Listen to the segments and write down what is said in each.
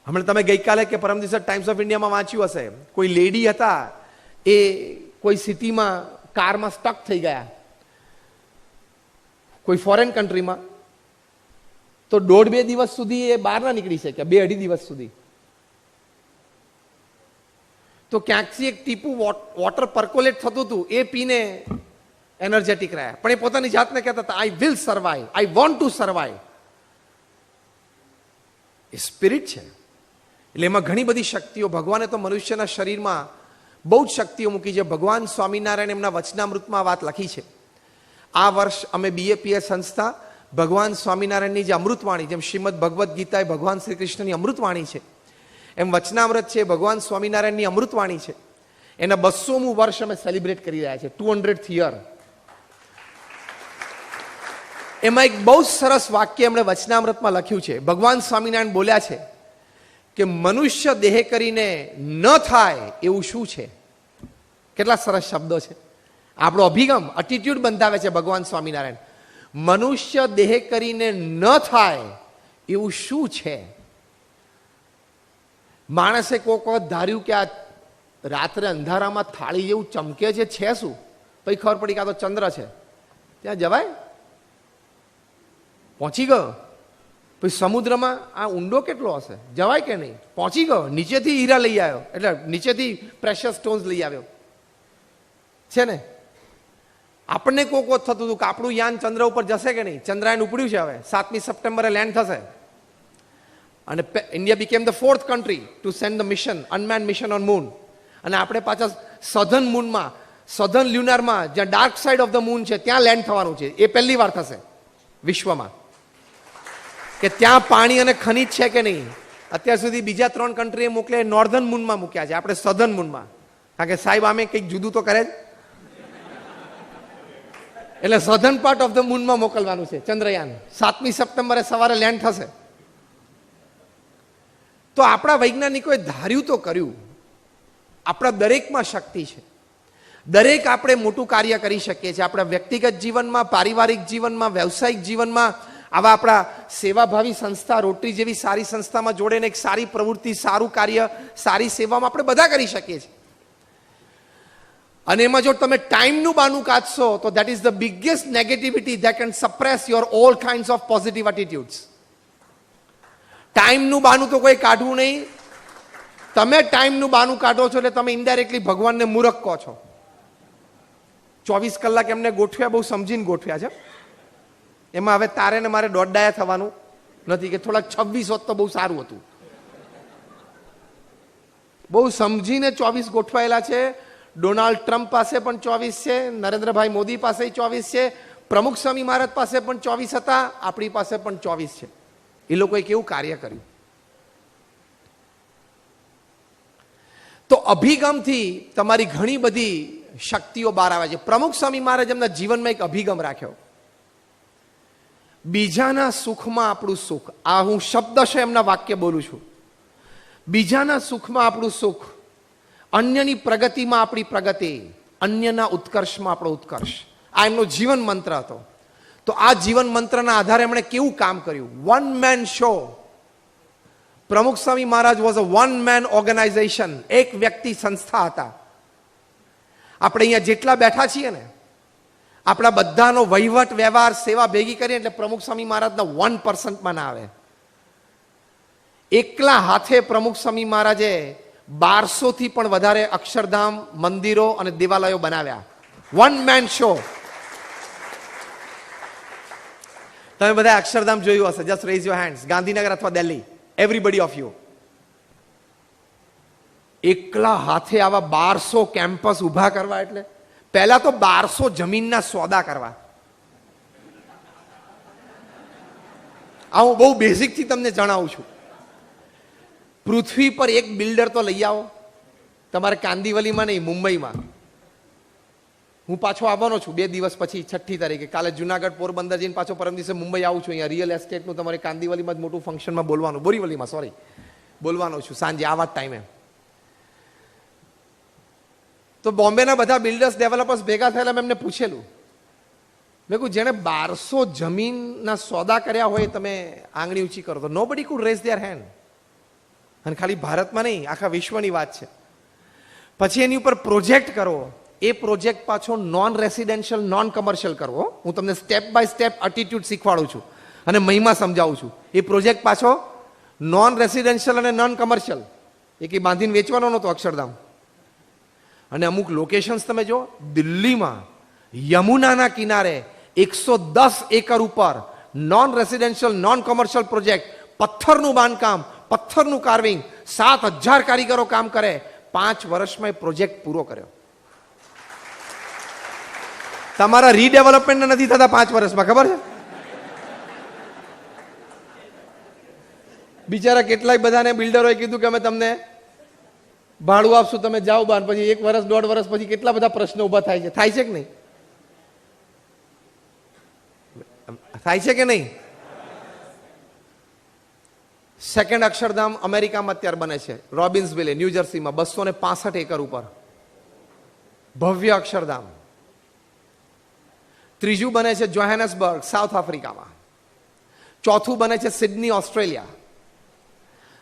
હમણાં તમે ગઈકાલે કે પરમ દિવસે ટાઈમ્સ ઓફ ઇન્ડિયામાં વાંચ્યું હશે, કોઈ લેડી હતા, એ કોઈ સિટીમાં કારમાં સ્ટક થઈ ગયા, કોઈ ફોરેન કન્ટ્રીમાં, તો 1.5-2 દિવસ સુધી એ બહાર ના નીકળી શક્યા, 2-2.5 દિવસ સુધી. તો ક્યાંકથી એક ટીપું વોટર પર્કોલેટ થતું હતું, એ પીને એનર્જેટિક રહ્યા. પણ એ પોતાની જાતને કહેતા હતા, I will survive, I want to survive. A spirit છે. એટલે એમાં ઘણી બધી શક્તિઓ, ભગવાને તો મનુષ્યના શરીરમાં બહુ જ શક્તિઓ મૂકી છે. ભગવાન સ્વામિનારાયણ એમના વચનામૃતમાં વાત લખી છે. આ વર્ષ અમે BAPS સંસ્થા ભગવાન સ્વામિનારાયણની જે અમૃતવાણી, જેમ શ્રીમદ ભગવદ્ ગીતા એ ભગવાન શ્રી કૃષ્ણની અમૃતવાણી છે, એમ વચનામૃત છે ભગવાન સ્વામિનારાયણની અમૃતવાણી છે. એના 200મું વર્ષ અમે સેલિબ્રેટ કરી રહ્યા છીએ, 200th યર. એમાં એક બહુ સરસ વાક્ય એમણે વચનામૃતમાં લખ્યું છે. ભગવાન સ્વામિનારાયણ બોલ્યા છે કે મનુષ્ય દેહ કરીને ન થાય એવું શું છે. કેટલા સરસ શબ્દો છે. આપણો અભિગમ, એટીટ્યુડ બંધાવે છે ભગવાન સ્વામિનારાયણ. મનુષ્ય દેહ કરીને ન થાય એવું શું છે. માણસે કોઈક વખત ધાર્યું કે આ રાત્રે અંધારામાં થાળી જેવું ચમકે છે શું? પછી ખબર પડી કે આ તો ચંદ્ર છે. ત્યાં જવાય? પહોંચી ગયો. પછી સમુદ્રમાં આ ઊંડો કેટલો હશે, જવાય કે નહીં? પહોંચી ગયો. નીચેથી હીરા લઈ આવ્યો, એટલે નીચેથી પ્રેશિયસ સ્ટોન્સ લઈ આવ્યો છે ને. આપણને કોક વખત થતું હતું કે આપણું યાન ચંદ્ર ઉપર જશે કે નહીં. ચંદ્રયાન ઉપડ્યું છે, હવે 7મી સપ્ટેમ્બરે લેન્ડ થશે. અને India became the 4th country to send the mission, unmanned mission on moon. અને આપણે પાછા સધર્ન મૂનમાં, સધર્ન લ્યુનારમાં, જ્યાં dark side of the moon છે, ત્યાં લેન્ડ થવાનું છે. એ પહેલી વાર થશે વિશ્વમાં કે ત્યાં પાણી અને ખનીજ છે કે નહીં. અત્યાર સુધી બીજા 3 કન્ટ્રીએ મોકલે, નોર્ધન મૂનમાં મૂક્યા છે, આપણે સધર્ન મૂનમાં. કારણ કે સાહેબ આમે કંઈક જુદું તો કરે જ. એટલે સધર્ન પાર્ટ ઓફ ધ મૂનમાં મોકલવાનું છે ચંદ્રયાન. 7મી સપ્ટેમ્બરે સવારે લેન્ડ થશે. તો આપણા વૈજ્ઞાનિકોએ ધાર્યું તો કર્યું. આપણા દરેકમાં શક્તિ છે. દરેક આપણે મોટું કાર્ય કરી શકીએ છીએ. આપણા વ્યક્તિગત જીવનમાં, પારિવારિક જીવનમાં, વ્યવસાયિક જીવનમાં, આવા આપણા સેવાભાવી સંસ્થા, રોટરી જેવી સારી સંસ્થામાં જોડેને એક સારી પ્રવૃત્તિ, સારું કાર્ય, સારી સેવામાં આપણે બધા કરી શકીએ છીએ. અને એમાં જો તમે ટાઈમનું બાનું કાઢશો તો that is the biggest negativity that can suppress your all kinds of positive attitudes. ટાઈમનું બાનું તો કોઈ કાઢવું નહીં. તમે ટાઈમનું બાનું કાઢો છો એટલે તમે ઇનડાયરેક્ટલી ભગવાનને મૂર્ખ કહો છો. 24 કલાક એમને ગોઠવ્યા, બહુ સમજીને ગોઠવ્યા છે. એમાં હવે તારે ને મારે દોડડાયા થવાનું નથી કે થોડાક 26 હોત તો બહુ સારું હતું. બહુ સમજીને 24 ગોઠવાયેલા છે. ડોનાલ્ડ ટ્રમ્પ પાસે પણ 24 છે, નરેન્દ્રભાઈ મોદી પાસે 24 છે, પ્રમુખ સ્વામી મહારાજ પાસે પણ 24 હતા, આપણી પાસે પણ 24 છે. એ લોકોએ કેવું કાર્ય કર્યું. તો અભિગમથી તમારી ઘણી બધી શક્તિઓ બહાર આવે છે. પ્રમુખ સ્વામી મહારાજ એમના જીવનમાં એક અભિગમ રાખ્યો, બીજાના સુખમાં આપણું સુખ. આ હું શબ્દશઃ એમના વાક્ય બોલું છું. બીજાના સુખમાં આપણું સુખ, અન્યની પ્રગતિમાં આપણી પ્રગતિ, અન્યના ઉત્કર્ષમાં આપણો ઉત્કર્ષ. આ એમનો જીવન મંત્ર હતો. તો આ જીવન મંત્રના આધારે એમણે કેવું કામ કર્યું. 1 man શો. પ્રમુખ સ્વામી મહારાજ વોઝ અ 1 man ઓર્ગેનાઇઝેશન. એક વ્યક્તિ સંસ્થા હતા. આપણે અહીંયા જેટલા બેઠા છીએ ને, આપણા બધાનો વહીવટ, વ્યવહાર, સેવા ભેગી કરીએ એટલે પ્રમુખ સ્વામી મહારાજના 1% ના આવે. એકલા હાથે પ્રમુખ સ્વામી મહારાજે 1200 થી પણ વધારે અક્ષરધામ, મંદિરો અને દેવાલયો બનાવ્યા. 1 man શો. તમે બધા અક્ષરધામ જોયું હશે. Just rays your hands. Gandhinagar અથવા દિલ્હી, એવરીબડી ઓફ યુ. એકલા હાથે આવા 1200 કેમ્પસ ઉભા કરવા એટલે પહેલા તો 1200 જમીનના સોદા કરવા. આ હું બહુ બેઝિકથી તમને જણાવું છું. પૃથ્વી પર એક બિલ્ડર તો લઈ આવો. તમારે કાંદીવલીમાં નહીં, મુંબઈમાં. હું પાછો આવવાનો છું 2 દિવસ પછી, 6ઠી તારીખે. કાલે જુનાગઢ, પોરબંદર જઈને પાછો પરમ દિવસે મુંબઈ આવું છું. અહીંયા રિયલ એસ્ટેટનું તમારે કાંદીવલીમાં જ મોટું ફંક્શનમાં બોલવાનું, બોરીવલીમાં સોરી, બોલવાનો છું સાંજે આવા જ ટાઈમે. તો બોમ્બેના બધા બિલ્ડર્સ, ડેવલપર્સ ભેગા થયેલા. મેં એમને પૂછેલું, મેં કહ્યું જેણે 1200 જમીનના સોદા કર્યા હોય તમે આંગળી ઊંચી કરો તો. Nobody could raise their hand. અને ખાલી ભારતમાં નહીં, આખા વિશ્વની વાત છે. પછી એની ઉપર પ્રોજેક્ટ કરવો, એ પ્રોજેક્ટ પાછો નોન રેસિડેન્શિયલ નોન કમર્શિયલ કરવો. હું તમને સ્ટેપ બાય સ્ટેપ એટીટ્યુડ શીખવાડું છું અને મહિમા સમજાવું છું. એ પ્રોજેક્ટ પાછો નોન રેસિડેન્શિયલ અને નોન કમર્શિયલ, એ કંઈ બાંધીને વેચવાનો નહોતો અક્ષરધામ. અને અમુક લોકેશન્સ તમે જો, દિલ્હીમાં યમુનાના કિનારે 110 એકર ઉપર non residential non commercial project, પથ્થરનું બાંધકામ, પથ્થરનું કાર્વિંગ, 7,000 કારીગરો કામ કરે. 5 વર્ષમાં એ પ્રોજેક્ટ પૂરો કર્યો. તમારા રીડેવલપમેન્ટ નથી થતા 5 વર્ષમાં, ખબર છે? બિચારા કેટલાય બધાને બિલ્ડરોએ કીધું કે અમે તમને ભાડું આપશું, તમે જાઓ બહાર. પછી 1 વર્ષ 1.5 વર્ષ પછી કેટલા બધા પ્રશ્નો ઉભા થાય છે. થાય છે કે નહીં? થાય છે કે નહીં? સેકન્ડ અક્ષરધામ અમેરિકામાં અત્યારે બને છે, રોબિન્સવિલે, ન્યૂ જર્સીમાં, 265 એકર ઉપર ભવ્ય અક્ષરધામ. ત્રીજું બને છે જોહાનસબર્ગ, સાઉથ આફ્રિકામાં. ચોથું બને છે સિડની, ઓસ્ટ્રેલિયા.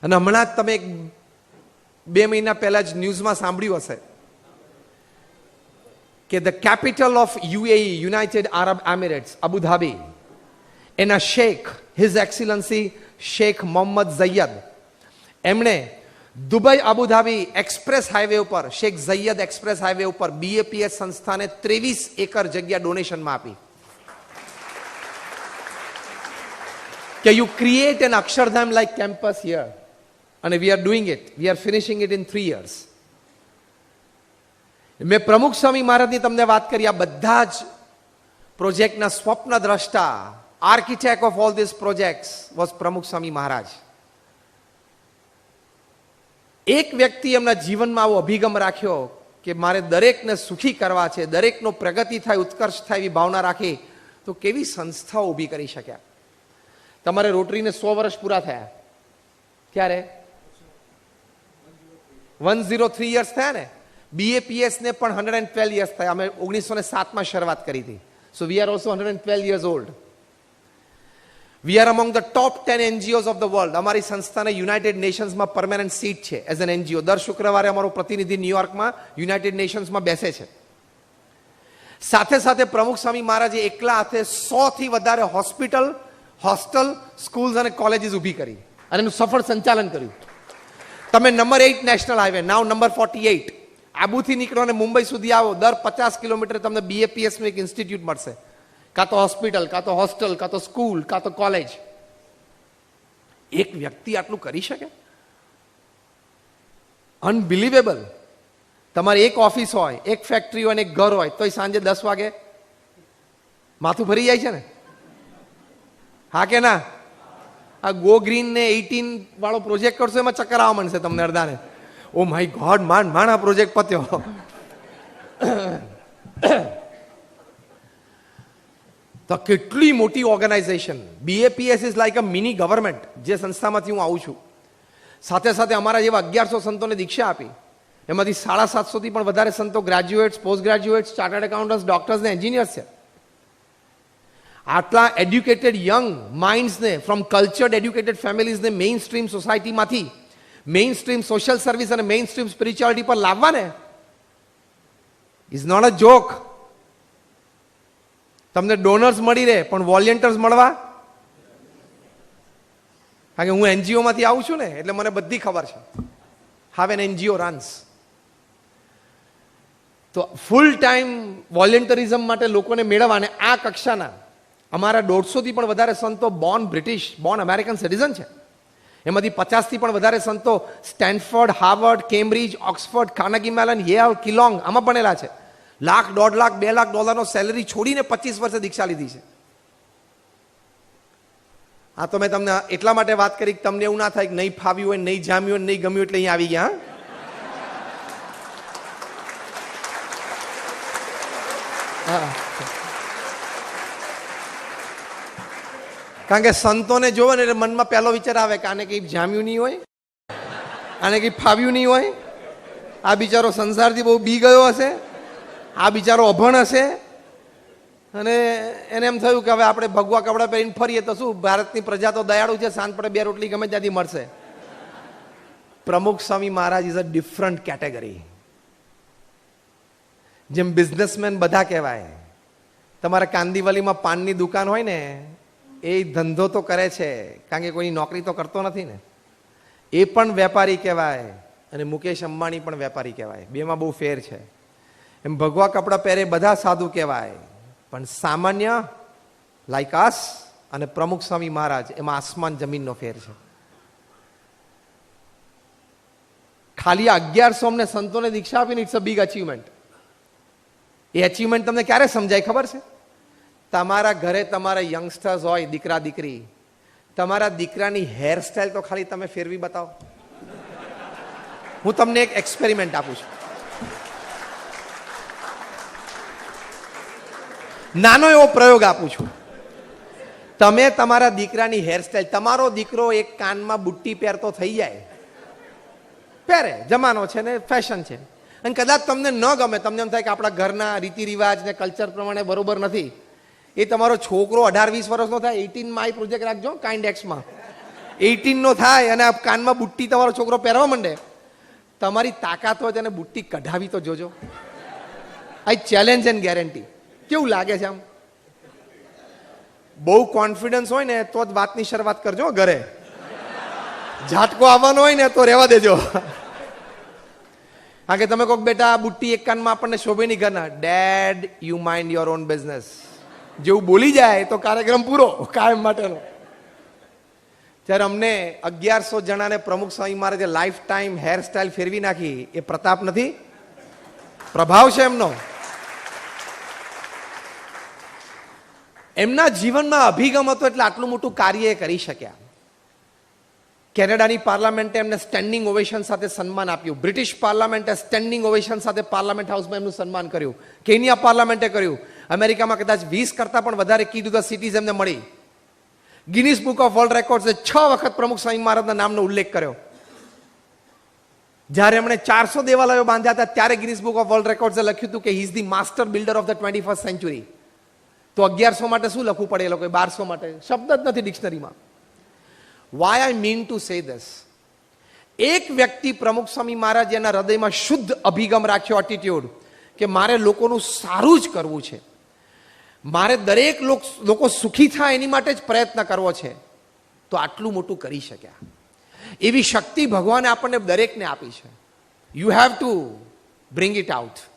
અને હમણાં જ તમે 2 મહિના પહેલા જ ન્યૂઝમાં સાંભળ્યું હશે કે the capital of UAE, United Arab Emirates, Abu Dhabi, એના શેખ, his excellency Sheikh Mohammed Zayed, એમણે દુબઈ અબુધાબી એક્સપ્રેસ હાઈવે ઉપર, શેખ ઝૈયદ એક્સપ્રેસ હાઈવે ઉપર BAPS સંસ્થાને 23 એકર જગ્યા ડોનેશનમાં આપી કે you create an Akshardham like campus here. અને we are doing it, we are finishing it in 3 years. મેં પ્રમુખ સ્વામી મહારાજની તમને વાત કરી. આ બધા જ પ્રોજેક્ટના સ્વપ્ન દ્રષ્ટા, architect of all this projects was Pramukh Swami મહારાજ. એક વ્યક્તિ એમના જીવનમાં આવો અભિગમ રાખ્યો કે મારે દરેકને સુખી કરવા છે, દરેકનો પ્રગતિ થાય, ઉત્કર્ષ થાય એવી ભાવના રાખી, તો કેવી સંસ્થાઓ ઊભી કરી શક્યા. તમારે રોટરીને 100 વર્ષ પૂરા થયા. ક્યારે? 103 years થયા ને. BAPS ને પણ 112 years થયા. અમે 1907માં શરૂઆત કરી હતી. So we are also 112 years old. We are among the top 10 NGOs of the world. અમારી સંસ્થાને યુનાઇટેડ નેશન્સમાં પરમેનન્ટ સીટ છે એઝ એન NGO. દર શુક્રવારે અમારો પ્રતિનિધિ ન્યુયોર્કમાં યુનાઇટેડ નેશન્સમાં બેસે છે. સાથે સાથે પ્રમુખ સ્વામી મહારાજે એકલા હાથે 100 થી વધારે હોસ્પિટલ, હોસ્ટેલ, સ્કૂલ્સ અને કોલેજીસ ઊભી કરી અને એનું સફળ સંચાલન કર્યું. તમે નંબર 8 નેશનલ હાઈવે, નાવ નંબર 48, આબુથી નીકળો અને મુંબઈ સુધી આવો, દર 50 કિલોમીટર તમને BAPS નું એક ઇન્સ્ટિટ્યૂટ મળશે. કાં તો હોસ્પિટલ, કાં તો હોસ્ટેલ, કાં તો સ્કૂલ, કાં તો કોલેજ. એક વ્યક્તિ આટલું કરી શકે? અનબિલીવેબલ. તમારી એક ઓફિસ હોય, એક ફેક્ટરી હોય, એક ઘર હોય, તોય સાંજે 10 વાગે માથું ભરી જાય છે ને? હા કે ના? આ ગો ગ્રીન ને 18 વાળો પ્રોજેક્ટ કરશો, એમાં ચક્કર આવવા માંડશે તમને અડધાને. ઓ માય ગોડ, માંડ આ પ્રોજેક્ટ પત્યો. તો કેટલી મોટી organisation. BAPS is like a mini government, જે સંસ્થામાંથી હું આવું છું. સાથે સાથે અમારા જેવા 1100 સંતોને દીક્ષા આપી. એમાંથી 750 થી પણ વધારે સંતો graduates, post graduates, chartered accountants, doctors ને એન્જિનિયર્સ છે. આટલા એડ્યુકેટેડ યંગ માઇન્ડ્સને ફ્રોમ કલ્ચર્ડ એડ્યુકેટેડ ફેમિલીઝને મેઇન સ્ટ્રીમ સોસાયટીમાંથી મેઇન સ્ટ્રીમ સોશિયલ સર્વિસ અને મેઇન સ્ટ્રીમ સ્પિરિચ્યુઆલિટી પર લાવવા ને, ઇઝ નોટ અ જોક. તમને ડોનર્સ મળી રહે પણ વોલેન્ટિયર્સ મળવા, કારણ કે હું NGO માંથી આવું છું ને, એટલે મને બધી ખબર છે હાવ એન NGO રન્સ. તો ફૂલ ટાઈમ વોલેન્ટરિઝમ માટે લોકોને મેળવવા, અને આ કક્ષાના અમારા 150 થી પણ વધારે સંતો born British, born American citizen છે. એમાંથી 50 થી પણ વધારે સંતો Stanford, Harvard, Cambridge, Oxford, Carnegie Mellon, Yale, Kellogg આમાં ભણેલા છે. લાખ, $1.5 લાખ, $2 લાખ સેલેરી છોડીને 25 વર્ષે દીક્ષા લીધી છે. હા, તો મેં તમને એટલા માટે વાત કરી કે તમને એવું ના થાય કે નહીં ફાવ્યું હોય, નહીં જામ્યું હોય, નહીં ગમ્યું એટલે અહીંયા આવી ગયા. હા, કારણ કે સંતોને જોવે ને એટલે મનમાં પહેલો વિચાર આવે કે આને કંઈ જામ્યું નહીં હોય, આને કંઈ ફાવ્યું નહીં હોય, આ બિચારો સંસારથી બહુ બી ગયો હશે, આ બિચારો અભણ હશે, અને એને એમ થયું કે હવે આપણે ભગવા કપડાં પહેરીને ફરીએ તો શું, ભારતની પ્રજા તો દયાળુ છે, સાંજ પડે 2 રોટલી ગમે ત્યાંથી મળશે. પ્રમુખ સ્વામી મહારાજ ઇઝ અ ડિફરન્ટ કેટેગરી. જેમ બિઝનેસમેન બધા કહેવાય, તમારા કાંદીવલીમાં પાનની દુકાન હોય ને, એ ધંધો તો કરે છે કારણ કે કોઈની નોકરી તો કરતો નથી ને, એ પણ વેપારી કહેવાય. અને મુકેશ અંબાણી પણ વેપારી કહેવાય. બેમાં બહુ ફેર છે. એમ ભગવા કપડાં પહેરે બધા સાધુ કહેવાય, પણ સામાન્ય લાઈક અસ અને પ્રમુખ સ્વામી મહારાજ, એમાં આસમાન જમીનનો ફેર છે. ખાલી 1100 અમને સંતોને દીક્ષા આપીને ઇટ્સ અ બિગ અચીવમેન્ટ. એ અચીવમેન્ટ તમને ક્યારે સમજાય ખબર છે? તમારા ઘરે તમારા યંગસ્ટર્સ હોય, દીકરા દીકરી, તમારા દીકરાની હેરસ્ટાઈલ તો ખાલી તમે ફેરવી બતાવો. હું તમને એક એક્સપેરિમેન્ટ આપું છું. નાનો એવો પ્રયોગ આપું છું. તમે તમારા દીકરાની હેરસ્ટાઈલ, તમારો દીકરો એક કાનમાં બુટ્ટી પહેરતો થઈ જાય, પહેરે, જમાનો છે ને ફેશન છે, અને કદાચ તમને ન ગમે, તમને એમ થાય કે આપણા ઘરના રીતિ રિવાજ ને કલ્ચર પ્રમાણે બરોબર નથી. એ તમારો છોકરો 18-20 વર્ષનો થાય, 18 માં પ્રોજેક્ટ રાખજો કાઇન્ડ એક્સમાં, 18 નો થાય અને આ કાનમાં બુટ્ટી તમારો છોકરો પહેરવા માંડે, તમારી તાકાત હોય તેને બુટ્ટી કઢાવી તો જોજો. આઈ ચેલેન્જ એન્ડ ગેરંટી. કેવું લાગે છે આમ? બહુ કોન્ફિડન્સ હોય ને તો જ વાતની શરૂઆત કરજો ઘરે. ઝાટકો આવવાનો હોય ને તો રહેવા દેજો. કારણ કે તમે કહો બેટા બુટ્ટી એક કાનમાં આપણને શોભે નહીં ઘરના, dad you mind your own business જેવું બોલી જાય તો કાર્યક્રમ પૂરો કાયમ માટેનો. ત્યારે અમને 1100 જણાને પ્રમુખ સ્વામી મહારાજે લાઈફ ટાઈમ હેરસ્ટાઈલ ફેરવી નાખી. એ પ્રતાપ નથી, પ્રભાવ છે એમનો. એમના જીવનમાં અભિગમ હતો એટલે આટલું મોટું કાર્ય કરી શક્યા. કેનેડાની પાર્લામેન્ટે એમને સ્ટેન્ડિંગ ઓવેશન સાથે સન્માન આપ્યું. બ્રિટિશ પાર્લામેન્ટે સ્ટેન્ડિંગ ઓવેશન સાથે પાર્લામેન્ટ હાઉસમાં એમનું સન્માન કર્યું. કેન્યા પાર્લામેન્ટે કર્યું. અમેરિકામાં કદાચ 20 કરતા પણ વધારે કી ટુ ધ સિટીઝ એમને મળી. ગિનિસ બુક ઓફ વર્લ્ડ રેકોર્ડ્સે 6 વખત પ્રમુખ સ્વામી મહારાજના નામનો ઉલ્લેખ કર્યો. જ્યારે એમણે 400 દેવાલયો બાંધ્યા હતા ત્યારે ગિનિસ બુક ઓફ વર્લ્ડ રેકોર્ડ્સે લખ્યું હતું કે he is the master builder of the 21st century. તો 1100 માટે શું લખવું પડે એ લોકો? 1200 માટે શબ્દ જ નથી ડિક્શનરીમાં. Why I mean to say this, એક વ્યક્તિ પ્રમુખ સ્વામી મહારાજ એના હૃદયમાં શુદ્ધ અભિગમ રાખ્યો, એટીટ્યુડ કે મારે લોકોનું સારું જ કરવું છે, મારે દરેક લોકો સુખી થાય એની માટે જ પ્રયત્ન કરવો છે, તો આટલું મોટું કરી શક્યા. એવી શક્તિ ભગવાને આપણને દરેકને આપી છે. You have to bring it out.